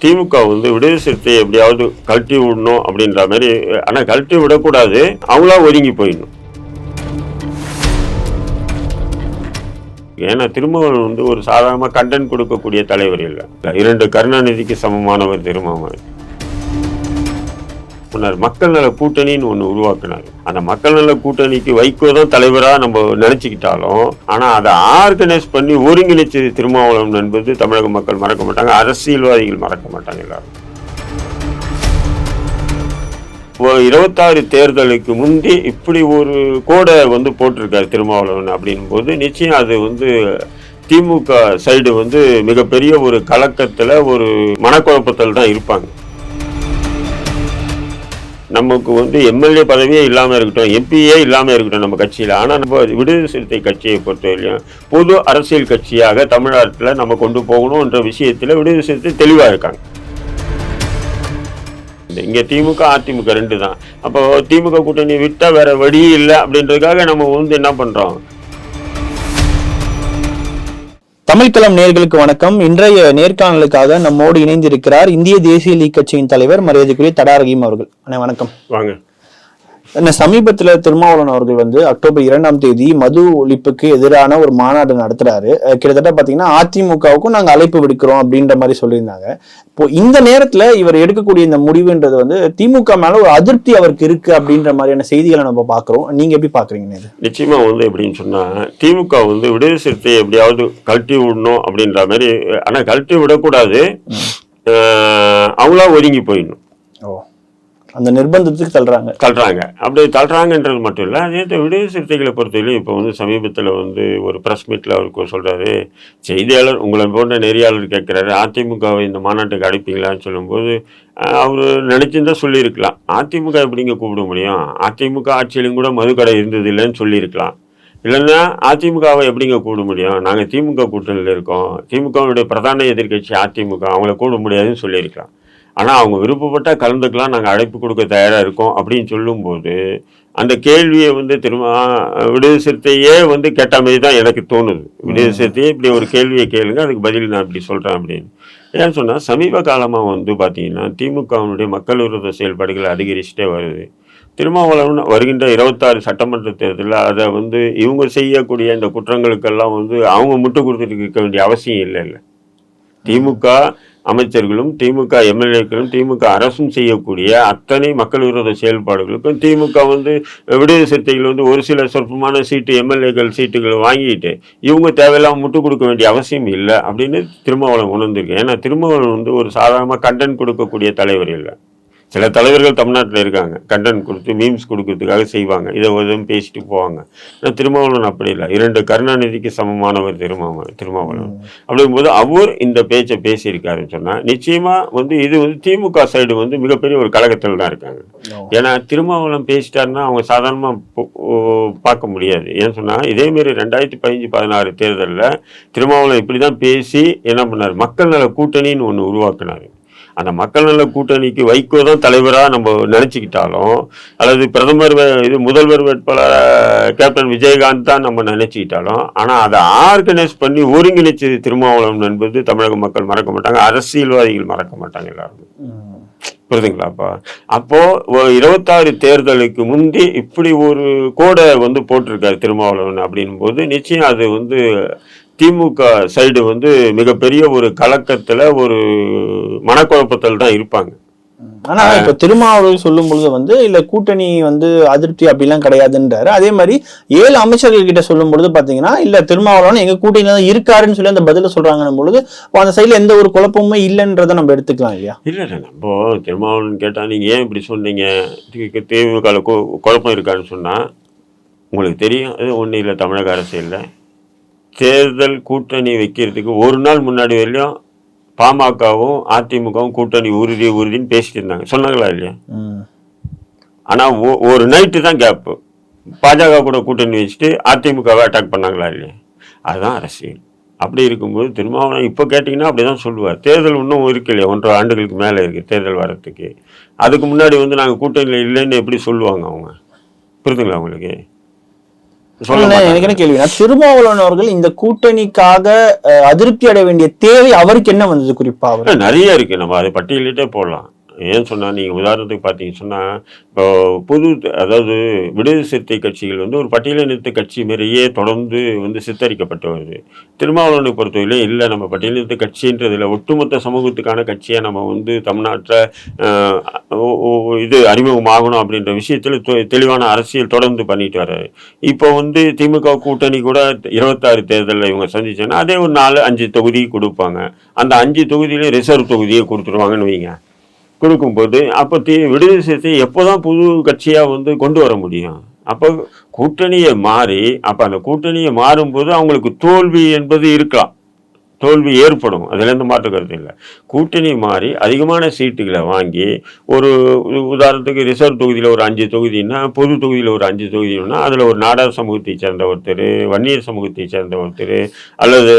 திமுக வந்து விடுதலை சிறுத்தையை எப்படியாவது கழட்டி விடணும் அப்படின்ற மாதிரி. ஆனால் கழட்டி விடக்கூடாது, அவங்களா ஒதுங்கி போயிடணும். ஏன்னா திருமாவளவன் வந்து ஒரு சாதாரண கண்டென்ட் கொடுக்கக்கூடிய தலைவர் இல்லை. 2 கருணாநிதிக்கு சமமானவர் திருமாவளவன். மக்கள் நல கூட்டணின்னு ஒன்று உருவாக்குனார். அந்த மக்கள் நல கூட்டணிக்கு வைகோ தான் தலைவராக நம்ம நினைச்சுக்கிட்டாலும், ஆனால் அதை ஆர்கனைஸ் பண்ணி ஒருங்கிணைச்சது திருமாவளவன் என்பது தமிழக மக்கள் மறக்க மாட்டாங்க, அரசியல்வாதிகள் மறக்க மாட்டாங்க. எல்லாரும் 26 தேர்தலுக்கு முந்தி இப்படி ஒரு கோடை வந்து போட்டிருக்காரு திருமாவளவன் அப்படின் போது, நிச்சயம் அது வந்து திமுக சைடு வந்து மிகப்பெரிய ஒரு கலக்கத்தில், ஒரு மனக்குழப்பத்தில் தான் இருப்பாங்க. நமக்கு வந்து எம்எல்ஏ பதவியே இல்லாமல் இருக்கட்டும், எம்பியே இல்லாமல் இருக்கட்டும் நம்ம கட்சியில், ஆனால் நம்ம விடுதலை சிறுத்தை கட்சியை பொறுத்தவரையிலும் பொது அரசியல் கட்சியாக தமிழ்நாட்டில் நம்ம கொண்டு போகணுன்ற விஷயத்தில் விடுதலை சிறுத்தை தெளிவாக இருக்காங்க. இங்கே திமுக அதிமுக 2 தான். அப்போ திமுக கூட்டணி விட்டால் வேற வழி இல்லை அப்படின்றதுக்காக நம்ம வந்து என்ன பண்ணுறோம். தமிழ்களம் நேயர்களுக்கு வணக்கம். இன்றைய நேர்காணலுக்காக நம்மோடு இணைந்திருக்கிறார் இந்திய தேசிய லீக் கட்சியின் தலைவர் மரியாதைக்குரிய தடா ரஹீம் அவர்கள். வணக்கம். வாங்க. சமீபத்துல திருமாவளவன் அவர்கள் வந்து அக்டோபர் 2ஆம் தேதி மது ஒழிப்புக்கு எதிரான ஒரு மாநாடு நடத்துறாரு. கிட்டத்தட்ட பாத்தீங்கன்னா அதிமுகவுக்கும் நாங்க அழைப்பு விடுக்கிறோம் அப்படின்ற மாதிரி சொல்லியிருந்தாங்க. இப்போ இந்த நேரத்துல இவர் எடுக்கக்கூடிய இந்த முடிவுன்றது வந்து திமுக மேல ஒரு அதிருப்தி அவருக்கு இருக்கு அப்படின்ற மாதிரியான செய்திகளை நம்ம பாக்குறோம். நீங்க எப்படி பாக்குறீங்க? நிச்சயமா வந்து எப்படின்னு சொன்னா, திமுக வந்து விடுதலை சிறுத்தையை எப்படியாவது கழட்டி விடணும் அப்படின்ற மாதிரி. ஆனா கழட்டி விடக்கூடாது, அவங்களா ஒதுங்கி போயிடணும். அந்த நிர்பந்தத்துக்கு தள்ளுறாங்க. அப்படி தள்ளுறாங்கன்றது மட்டும் இல்லை, அதே விடுதலை சிறுத்தைகளை பொறுத்தவரையிலும் இப்போ வந்து சமீபத்தில் வந்து ஒரு ப்ரெஸ் மீட்டில் அவருக்கு சொல்கிறாரு, செய்தியாளர் உங்களை போன்ற நெறியாளர் கேட்குறாரு, அதிமுகவை இந்த மாநாட்டுக்கு அழைப்பீங்களான்னு சொல்லும்போது அவர் நினச்சிருந்தா சொல்லியிருக்கலாம், அதிமுக எப்படிங்க கூப்பிட முடியும், அதிமுக ஆட்சியிலும் கூட மதுக்கடை இருந்தது இல்லைன்னு சொல்லியிருக்கலாம். இல்லைன்னா அதிமுகவை எப்படிங்க கூப்பிட முடியும், நாங்கள் திமுக கூட்டணியில் இருக்கோம், திமுகவுடைய பிரதான எதிர்கட்சி அதிமுக, அவங்கள கூப்பிட முடியாதுன்னு சொல்லியிருக்கலாம். ஆனால் அவங்க விருப்பப்பட்டால் கலந்துக்கலாம், நாங்கள் அழைப்பு கொடுக்க தயாராக இருக்கோம் அப்படின்னு சொல்லும்போது அந்த கேள்வியை வந்து திரும்ப விடுதலை சிறுத்தையே வந்து கேட்ட மாதிரி தான் எனக்கு தோணுது. விடுதலை சிறுத்தையே இப்படி ஒரு கேள்வியை கேளுங்க, அதுக்கு பதில் நான் இப்படி சொல்கிறேன் அப்படின்னு. ஏன்னு சொன்னால் சமீப காலமாக வந்து பார்த்தீங்கன்னா திமுகவினுடைய மக்கள் விரோத செயல்பாடுகள் அதிகரிச்சுட்டே வருது. திருமாவளவன் வருகின்ற 26 சட்டமன்ற தேர்தலில் அதை வந்து இவங்க செய்யக்கூடிய இந்த குற்றங்களுக்கெல்லாம் வந்து அவங்க முட்டு கொடுத்துட்டு இருக்க வேண்டிய அவசியம் இல்லை. திமுக அமைச்சர்களும் திமுக எம்எல்ஏக்களும் திமுக அரசும் செய்யக்கூடிய அத்தனை மக்கள் விரோத செயல்பாடுகளுக்கும் திமுக வந்து விடுதலை சிறுத்தைகள் வந்து ஒரு சில சொற்பமான சீட்டு எம்எல்ஏக்கள் சீட்டுகளை வாங்கிட்டு இவங்க தேவையில்லாமல் முட்டு கொடுக்க வேண்டிய அவசியம் இல்லை அப்படின்னு திருமாவளவன் உணர்ந்திருக்கு. ஏன்னா திருமாவளவன் வந்து ஒரு சாதாரண கண்டென்ட் கொடுக்கக்கூடிய தலைவர் இல்லை. சில தலைவர்கள் தமிழ்நாட்டில் இருக்காங்க, கண்டென்ட் கொடுத்து மீம்ஸ் கொடுக்கறதுக்காக செய்வாங்க, இதை உதவும் பேசிட்டு போவாங்க. ஆனால் திருமாவளவன் அப்படி இல்லை. 2 கருணாநிதிக்கு சமமானவர் திருமாவளவன். அப்படிங்கும்போது அவர் இந்த பேச்சை பேசியிருக்காருன்னு சொன்னால் நிச்சயமாக வந்து இது வந்து திமுக சைடு வந்து மிகப்பெரிய ஒரு கழகத்தில் தான் இருக்காங்க. ஏன்னா திருமாவளவன் பேசிட்டாருன்னா அவங்க சாதாரணமாக பார்க்க முடியாது. ஏன்னு சொன்னால் இதேமாரி 2015-16 தேர்தலில் திருமாவளவன் இப்படி தான் பேசி என்ன பண்ணார், மக்கள் நல கூட்டணின்னு ஒன்று உருவாக்குனார். அந்த மக்கள் நல கூட்டணிக்கு வைகோ தான் தலைவராக நம்ம நினச்சிக்கிட்டாலும், அல்லது பிரதமர் முதல்வர் வேட்பாளர் கேப்டன் விஜயகாந்த் தான் நம்ம நினச்சிக்கிட்டாலும், ஆனால் அதை ஆர்கனைஸ் பண்ணி ஒருங்கிணைச்சது திருமாவளவன் என்பது தமிழக மக்கள் மறக்க மாட்டாங்க, அரசியல்வாதிகள் மறக்க மாட்டாங்க. எல்லாருமே புரியுதுங்களாப்பா? அப்போது 26 தேர்தலுக்கு முந்தி இப்படி ஒரு கோடை வந்து போட்டிருக்காரு திருமாவளவன் அப்படின் போது, நிச்சயம் அது வந்து திமுக சைடு வந்து மிகப்பெரிய ஒரு கலக்கத்தில், ஒரு மனக்குழப்பத்தில் தான் இருப்பாங்க. ஆனா இப்ப திருமாவளவன் சொல்லும் பொழுது வந்து இல்ல கூட்டணி வந்து அதிருப்தி அப்படிலாம் கிடையாதுன்றாரு. அதே மாதிரி 7 அமைச்சர்கள் கிட்ட சொல்லும் பொழுது பாத்தீங்கன்னா இல்ல திருமாவளவன் எங்க கூட்டணியில தான் இருக்காருன்னு சொல்லி அந்த பதில சொல்றாங்கன்னும் பொழுது அந்த சைட்ல எந்த ஒரு குழப்பமுமே இல்லைன்றதை நம்ம எடுத்துக்கலாம் இல்லையா? இல்ல நம்ம திருமாவளவன் கேட்டா நீங்க ஏன் இப்படி சொன்னீங்க, திமுக குழப்பம் இருக்காருன்னு சொன்னா உங்களுக்கு தெரியும், அது ஒன்றும் இல்லை. தமிழக அரசியல்ல தேர்தல் கூட்டணி வைக்கிறதுக்கு ஒரு நாள் முன்னாடி வரையிலும் பாமகவும் அதிமுகவும் கூட்டணி உறுதின்னு பேசிட்டு இருந்தாங்க, சொன்னாங்களா இல்லையா? ஆனால் ஒரு நைட்டு தான் கேப்பு, பாஜக கூட கூட்டணி வச்சுட்டு அதிமுகவை அட்டாக் பண்ணாங்களா இல்லையா? அதுதான் அரசியல். அப்படி இருக்கும்போது திருமாவளவன் இப்போ கேட்டிங்கன்னா அப்படி தான் சொல்லுவார். தேர்தல் இன்னும் இருக்கு இல்லையா, 1.5 ஆண்டுகளுக்கு மேலே இருக்குது தேர்தல் வரத்துக்கு. அதுக்கு முன்னாடி வந்து நாங்கள் கூட்டணியில் இல்லைன்னு எப்படி சொல்லுவாங்க அவங்க? புரியுதுங்களா உங்களுக்கு? எனக்கு என்ன கேள்வினா, திருமாவளவன் அவர்கள் இந்த கூட்டணிக்காக அதிருப்தி அடைய வேண்டிய தேவை அவருக்கு என்ன வந்தது குறிப்பா? அவர் நிறைய இருக்கு, நம்ம அதை பட்டியலிட்டே போடலாம். ஏன்னு சொன்னா, நீங்க உதாரணத்துக்கு பார்த்தீங்கன்னு சொன்னா, இப்போ அதாவது விடுதலை சிறுத்தை கட்சிகள் வந்து ஒரு பட்டியலினத்து கட்சி மாதிரியே தொடர்ந்து வந்து சித்தரிக்கப்பட்டு வருது. திருமாவளவனை பொறுத்தவரையிலும் இல்லை, நம்ம பட்டியலினத்து கட்சின்றதுல ஒட்டுமொத்த சமூகத்துக்கான கட்சியை நம்ம வந்து தமிழ்நாட்டில் இது அறிமுகமாகணும் அப்படின்ற விஷயத்தில் தெளிவான அரசியல் தொடர்ந்து பண்ணிட்டு வர்றாரு. இப்போ வந்து திமுக கூட்டணி கூட 26 தேர்தலில் இவங்க சந்திச்சோன்னா அதே ஒரு 4-5 தொகுதி கொடுப்பாங்க. அந்த 5 தொகுதியிலையும் ரிசர்வ் தொகுதியை கொடுத்துருவாங்கன்னு வைங்க. கொடுக்கும்போது அப்போ விடுதலை சிறுத்தை எப்போதான் புது கட்சியாக வந்து கொண்டு வர முடியும்? அப்போ கூட்டணியை மாறி, அப்போ அந்த கூட்டணியை மாறும்போது அவங்களுக்கு தோல்வி என்பது இருக்கலாம், தோல்வி ஏற்படும், அதுலேருந்து மாற்று கருத்து இல்லை. கூட்டணி மாறி அதிகமான சீட்டுகளை வாங்கி, ஒரு உதாரணத்துக்கு ரிசர்வ் தொகுதியில் ஒரு 5 தொகுதின்னா, பொது தொகுதியில் ஒரு 5 தொகுதினா அதில் ஒரு நாடார் சமூகத்தை சேர்ந்த ஒருத்தர், வன்னியர் சமூகத்தை சேர்ந்த ஒருத்தர், அல்லது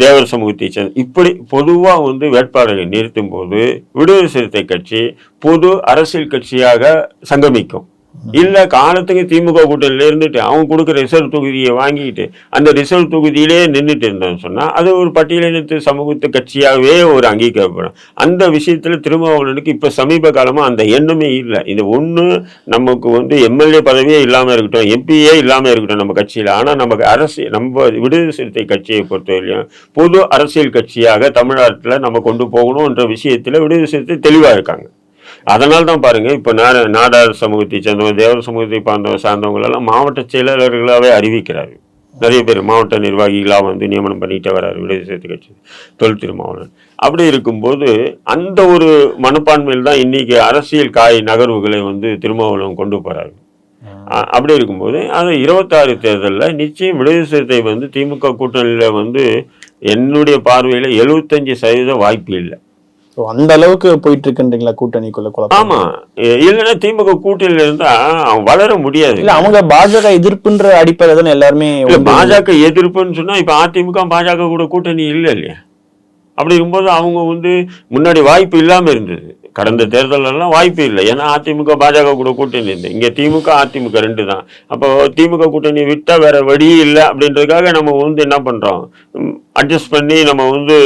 தேவர் சமூகத்தை சேர்ந்த, இப்படி பொதுவாக வந்து வேட்பாளரை நிறுத்தும் போது விடுதலை சிறுத்தை கட்சி பொது அரசியல் கட்சியாக சங்கமிக்கும். இல்லை, காலத்துக்கு திமுக கூட்டணியில இருந்துட்டு அவங்க கொடுக்குற ரிசர்வ் தொகுதியை வாங்கிட்டு அந்த ரிசர்வ் தொகுதியிலே நின்றுட்டு இருந்தோம்னு சொன்னால் அது ஒரு பட்டியலினத்து சமூகத்து கட்சியாகவே ஒரு அங்கீகரிக்கப்படும். அந்த விஷயத்தில் திருமாவளவனுக்கு இப்போ சமீப காலமாக அந்த எண்ணமே இல்லை. இது ஒன்று, நமக்கு வந்து எம்எல்ஏ பதவியே இல்லாமல் இருக்கட்டும், எம்பியே இல்லாமல் இருக்கட்டும் நம்ம கட்சியில், ஆனால் நமக்கு நம்ம விடுதலை சிறுத்தை கட்சியை பொறுத்தவரையிலும் பொது அரசியல் கட்சியாக தமிழ்நாட்டில் நம்ம கொண்டு போகணுன்ற விஷயத்தில் விடுதலை சிறுத்தை தெளிவாக இருக்காங்க. அதனால தான் பாருங்க, இப்போ நாடார் சமூகத்தை சேர்ந்தவங்க, தேவர் சமூகத்தை சார்ந்தவங்களெல்லாம் மாவட்ட செயலாளர்களாகவே அறிவிக்கிறாரு. நிறைய பேர் மாவட்ட நிர்வாகிகளாக வந்து நியமனம் பண்ணிகிட்டே வர்றாரு விடுதலை சிறுத்தை கட்சி தொல் திருமாவளவன். அப்படி இருக்கும்போது அந்த ஒரு மனப்பான்மையில் தான் இன்னைக்கு அரசியல் நகர்வுகளை வந்து திருமாவளவன் கொண்டு போகிறாரு. அப்படி இருக்கும்போது அது 26 தேர்தலில் நிச்சயம் விடுதலை சிறுத்தை வந்து திமுக கூட்டணியில் வந்து என்னுடைய பார்வையில் 75% வாய்ப்பு இல்லை. அந்த அளவுக்கு போயிட்டு இருக்குன்றீங்களா கூட்டணிக்குள்ள குழப்பம்? ஆமா, இல்லைன்னா திமுக கூட்டணியில இருந்தா அவங்க வளர முடியாது. இல்ல, அவங்க பாஜக எதிர்ப்புன்ற அடிப்படை தானே எல்லாருமே. பாஜக எதிர்ப்புன்னு சொன்னா இப்ப அதிமுக பாஜக கூட கூட்டணி இல்லை இல்லையா? அப்படி இருக்கும்போது அவங்க வந்து முன்னாடி வாய்ப்பு இல்லாம இருந்தது. கடந்த தேர்தலெல்லாம் வாய்ப்பு இல்லை, ஏன்னா அதிமுக பாஜக கூட கூட்டணி இருந்தது. இங்கே திமுக அதிமுக 2 தான். அப்போ திமுக கூட்டணி விட்டால் வேற வழி இல்லை அப்படின்றதுக்காக நம்ம வந்து என்ன பண்ணுறோம், அட்ஜஸ்ட் பண்ணி நம்ம வந்து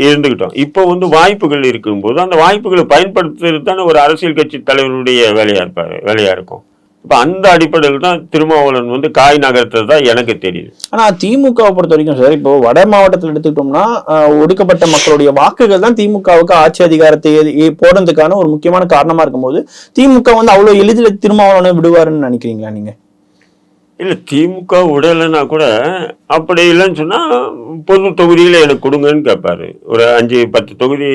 இருந்துக்கிட்டோம். இப்போ வந்து வாய்ப்புகள் இருக்கும்போது அந்த வாய்ப்புகளை பயன்படுத்துறது தானே ஒரு அரசியல் கட்சி தலைவருடைய வேலையாக இருக்கும். இப்போ அந்த அடிப்படையில் தான் திருமாவளவன் வந்து காய் நகர்த்தது தான் எனக்கு தெரியுது. ஆனால் திமுகவை பொறுத்த வரைக்கும் சார், இப்போ வட மாவட்டத்தில் எடுத்துக்கிட்டோம்னா ஒடுக்கப்பட்ட மக்களுடைய வாக்குகள் தான் திமுகவுக்கு ஆட்சி அதிகாரத்தை போடுறதுக்கான ஒரு முக்கியமான காரணமாக இருக்கும்போது திமுக வந்து அவ்வளோ எளிதில் திருமாவளவனை விடுவாருன்னு நினைக்கிறீங்களா நீங்கள்? இல்லை, திமுக விடலைன்னா கூட அப்படி இல்லைன்னு சொன்னால் பொது தொகுதியில் எனக்கு கொடுங்கன்னு கேட்பாரு. ஒரு 5-10 தொகுதி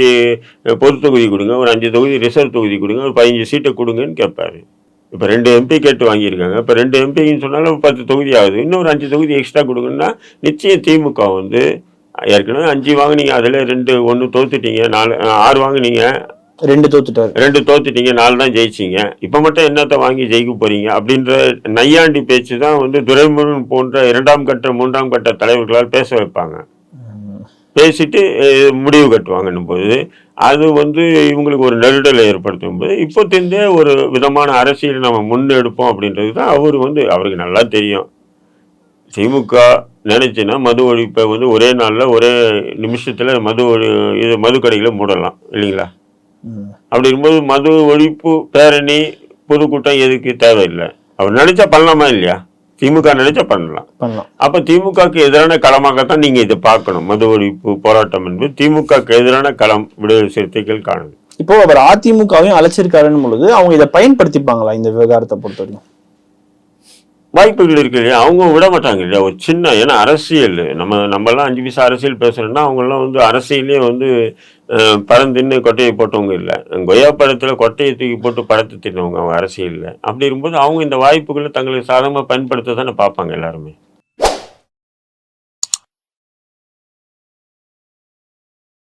பொது தொகுதி கொடுங்க, ஒரு 5 தொகுதி ரிசர்வ் தொகுதி கொடுங்க, ஒரு 15 சீட்டை கொடுங்கன்னு கேட்பாரு. இப்போ 2 MP கேட்டு வாங்கியிருக்காங்க. இப்போ 2 MPன்னு சொன்னாலும் 10 தொகுதி ஆகுது. இன்னொரு 5 தொகுதி எக்ஸ்ட்ரா கொடுங்கன்னா நிச்சயம் திமுக வந்து ஏற்கனவே 5 வாங்கினீங்க, அதில் 1 தோத்துட்டீங்க, 6 வாங்கினீங்க, 2 தோத்துட்டாரு, 2 தோத்துட்டீங்க, 4 தான் ஜெயிச்சிங்க, இப்போ மட்டும் என்னத்தை வாங்கி ஜெயிக்க போறீங்க அப்படின்ற நையாண்டி பேச்சு தான் வந்து துரைமுருகன் போன்ற 2ஆம் கட்ட 3ஆம் கட்ட தலைவர்களால் பேச வைப்பாங்க. பேசிட்டு முடிவு கட்டுவாங்கன்னும் போது அது வந்து இவங்களுக்கு ஒரு நெருடலை ஏற்படுத்தும் போது இப்போ தெரிஞ்ச ஒரு விதமான அரசியல் நம்ம முன்னெடுப்போம் அப்படின்றது தான் அவருக்கு நல்லா தெரியும். திமுக நினைச்சுன்னா மது ஒழிப்பை வந்து ஒரே நாளில் ஒரே நிமிஷத்தில் மது கடைகளை மூடலாம் இல்லைங்களா? அப்படி இருக்கும்போது மது ஒழிப்பு பேரணி பொதுக்கூட்டம் எதுக்கு தேவையில்லை. அவர் நினைச்சா பண்ணலாமா இல்லையா? திமுக நினைச்சா பண்ணலாம். அப்ப திமுகக்கு எதிரான களமாகத்தான் நீங்க இதை பார்க்கணும். மது ஒழிப்பு போராட்டம் என்பது திமுகக்கு எதிரான களம் விடுதலை சிறுத்தைகள் காணுது. இப்போ அவர் அதிமுகவையும் அழைச்சிருக்காருன்னு பொழுது அவங்க இதை பயன்படுத்திப்பாங்களா இந்த விவகாரத்தை பொறுத்த வரைக்கும்? வாய்ப்புகள் இருக்கு இல்லையா? அவங்க விட மாட்டாங்க இல்லையா? ஒரு சின்ன, ஏன்னா அரசியல் நம்மலாம் 5 பைசா அரசியல் பேசுறோம்னா அவங்கெல்லாம் வந்து அரசியலே வந்து பழந்தின்னு கொட்டையை போட்டவங்க இல்லை. கொய்யா பழத்தில் கொட்டையை தூக்கி போட்டு பழத்தை தின்னவங்க அவங்க அரசியலில். அப்படி இருக்கும்போது அவங்க இந்த வாய்ப்புகளை தங்களுக்கு சாதகமாக பயன்படுத்த தானே பார்ப்பாங்க எல்லாருமே.